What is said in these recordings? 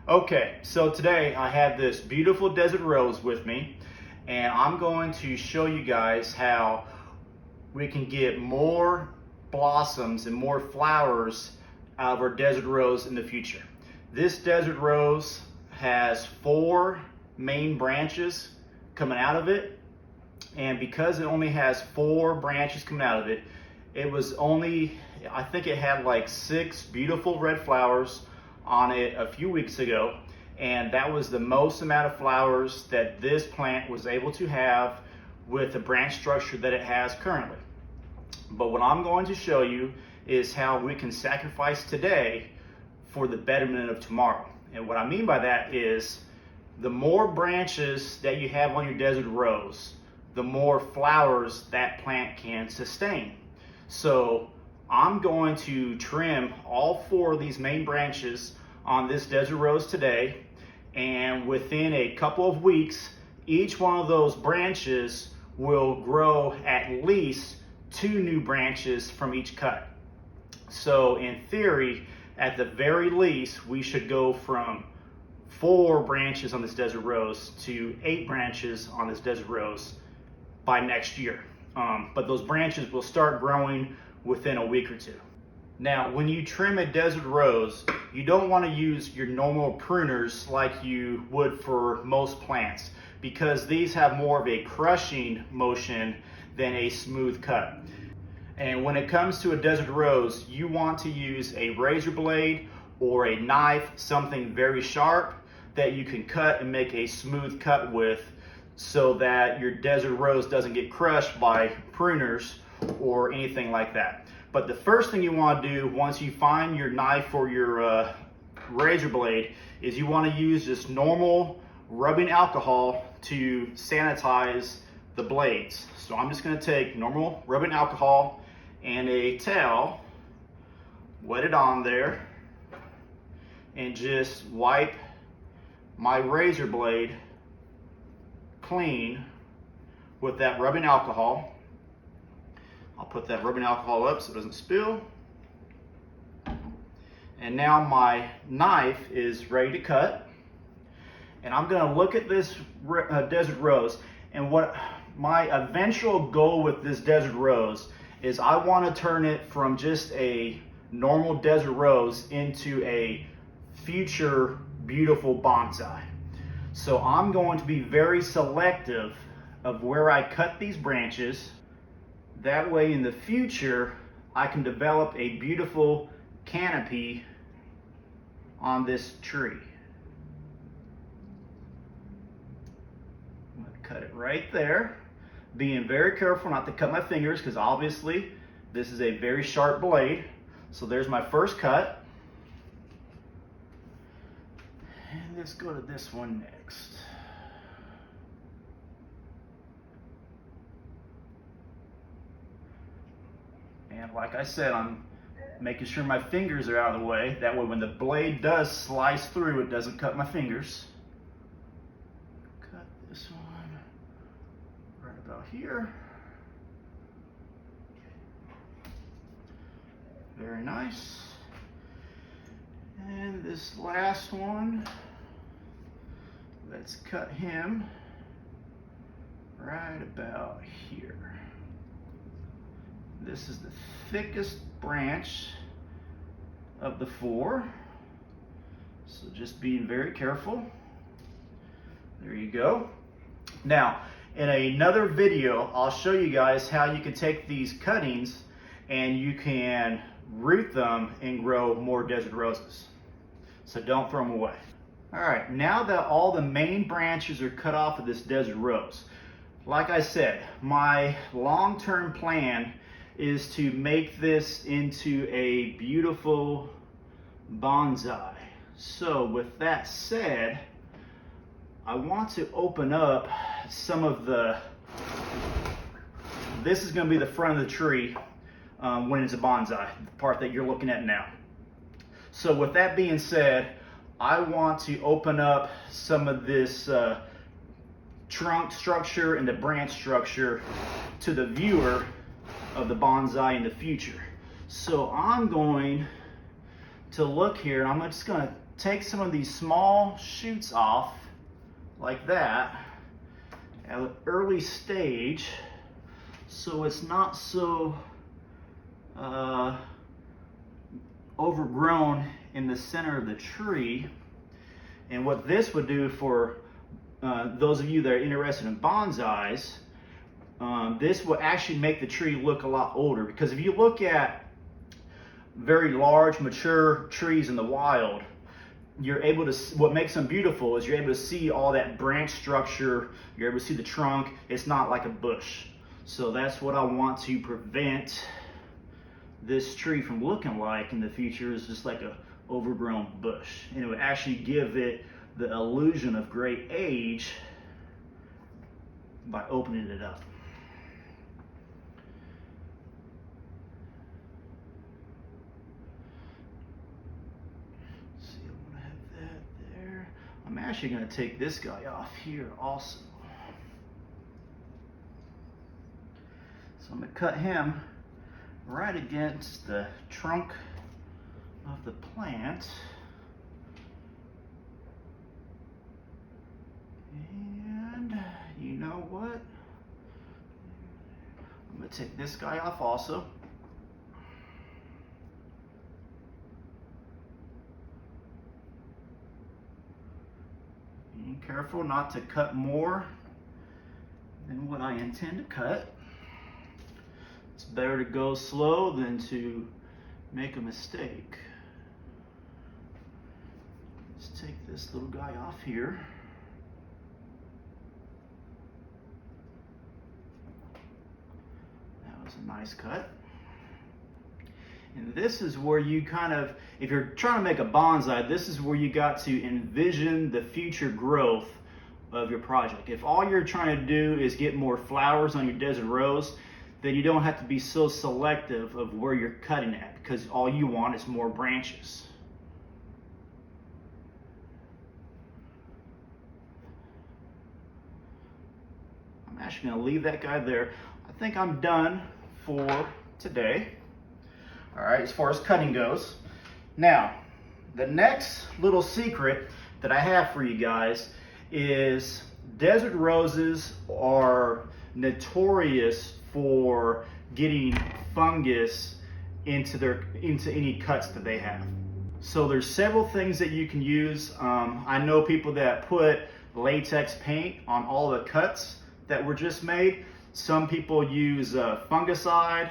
Okay, so today I have this beautiful desert rose with me, and I'm going to show you guys how we can get more blossoms and more flowers out of our desert rose in the future. This desert rose has 4 main branches coming out of it, and because it only has 4 branches coming out of it, I think it had like 6 beautiful red flowers on it a few weeks ago, and that was the most amount of flowers that this plant was able to have with the branch structure that it has currently. But what I'm going to show you is how we can sacrifice today for the betterment of tomorrow. And what I mean by that is the more branches that you have on your desert rose, the more flowers that plant can sustain. So I'm going to trim all 4 of these main branches on this desert rose today, and within a couple of weeks, each one of those branches will grow at least 2 new branches from each cut. So in theory, at the very least, we should go from 4 branches on this desert rose to 8 branches on this desert rose by next year. But those branches will start growing within a week or 2. Now, when you trim a desert rose, you don't want to use your normal pruners like you would for most plants, because these have more of a crushing motion than a smooth cut. And when it comes to a desert rose, you want to use a razor blade or a knife, something very sharp that you can cut and make a smooth cut with, so that your desert rose doesn't get crushed by pruners or anything like that. But the first thing you want to do once you find your knife or your razor blade is you want to use just normal rubbing alcohol to sanitize the blades. So I'm just going to take normal rubbing alcohol and a towel, wet it on there, and just wipe my razor blade clean with that rubbing alcohol. I'll put that rubbing alcohol up so it doesn't spill. And now my knife is ready to cut. And I'm going to look at this desert rose, and what my eventual goal with this desert rose is I want to turn it from just a normal desert rose into a future beautiful bonsai. So I'm going to be very selective of where I cut these branches. That way in the future, I can develop a beautiful canopy on this tree. I'm going to cut it right there, being very careful not to cut my fingers, because obviously this is a very sharp blade. So there's my first cut. And let's go to this one next. And like I said, I'm making sure my fingers are out of the way. That way when the blade does slice through, it doesn't cut my fingers. Cut this one right about here. Very nice. And this last one, let's cut him right about here. This is the thickest branch of the 4, so just being very careful. There you go. Now, in another video, I'll show you guys how you can take these cuttings and you can root them and grow more desert roses. So don't throw them away. All right, now that all the main branches are cut off of this desert rose, like I said, my long-term plan is to make this into a beautiful bonsai. So with that said, I want to open up some of this is going to be the front of the tree when it's a bonsai, the part that you're looking at now. So with that being said, I want to open up some of this trunk structure and the branch structure to the viewer of the bonsai in the future. So I'm going to look here, and I'm just going to take some of these small shoots off like that at an early stage so it's not so overgrown in the center of the tree. And what this would do for those of you that are interested in bonsais, this will actually make the tree look a lot older, because if you look at very large mature trees in the wild, you're able to, what makes them beautiful is you're able to see all that branch structure, you're able to see the trunk. It's not like a bush. So that's what I want to prevent this tree from looking like in the future, is just like a overgrown bush. And it would actually give it the illusion of great age by opening it up. See, I want to have that there. I'm actually going to take this guy off here also. So I'm going to cut him right against the trunk of the plant. And you know what? I'm going to take this guy off also. Being careful not to cut more than what I intend to cut. It's better to go slow than to make a mistake. Let's take this little guy off here. That was a nice cut. And this is where you kind of, if you're trying to make a bonsai, this is where you got to envision the future growth of your project. If all you're trying to do is get more flowers on your desert rose, then you don't have to be so selective of where you're cutting at, because all you want is more branches. I'm actually going to leave that guy there. I think I'm done for today. All right, as far as cutting goes. Now, the next little secret that I have for you guys is desert roses are notorious for getting fungus into any cuts that they have. So there's several things that you can use. I know people that put latex paint on all the cuts that were just made. Some people use fungicide,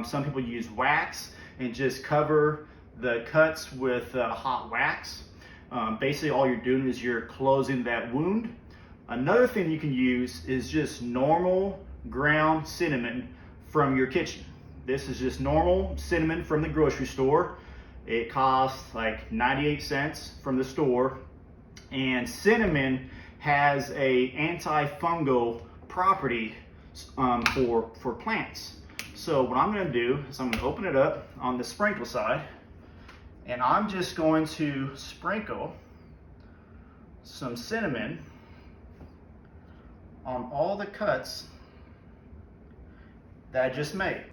some people use wax and just cover the cuts with hot wax. Basically all you're doing is you're closing that wound. Another thing you can use is just normal ground cinnamon from your kitchen. This is just normal cinnamon from the grocery store. It costs like 98 cents from the store. And cinnamon has a antifungal property for plants. So what I'm going to do is I'm going to open it up on the sprinkle side, and I'm just going to sprinkle some cinnamon on all the cuts that I just made.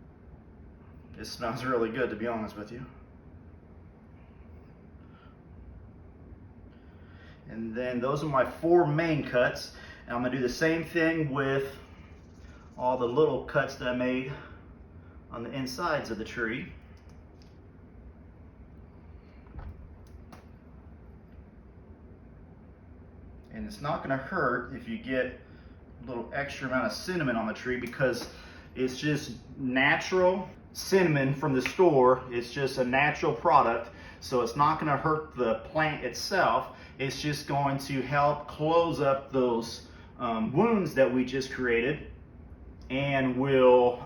This smells really good, to be honest with you. And then those are my 4 main cuts, and I'm going to do the same thing with all the little cuts that I made on the insides of the tree. And it's not going to hurt if you get a little extra amount of cinnamon on the tree, because it's just natural cinnamon from the store. It's just a natural product, so it's not going to hurt the plant itself. It's just going to help close up those wounds that we just created, and will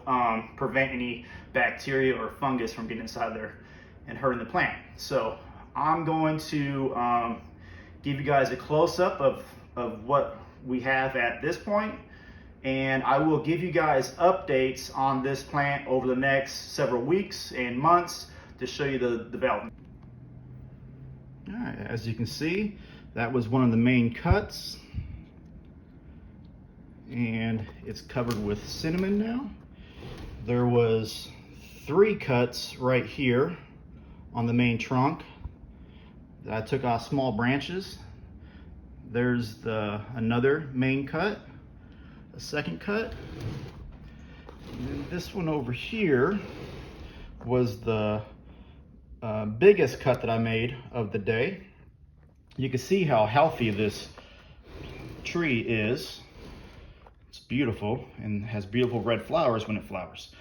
prevent any bacteria or fungus from getting inside there and hurting the plant. So I'm going to give you guys a close-up of what we have at this point, and I will give you guys updates on this plant over the next several weeks and months to show you the development. All right, as you can see, that was one of the main cuts, and it's covered with cinnamon now. There was 3 cuts right here on the main trunk. I took off small branches. There's another main cut, a second cut. And then this one over here was the biggest cut that I made of the day. You can see how healthy this tree is. It's beautiful and has beautiful red flowers when it flowers.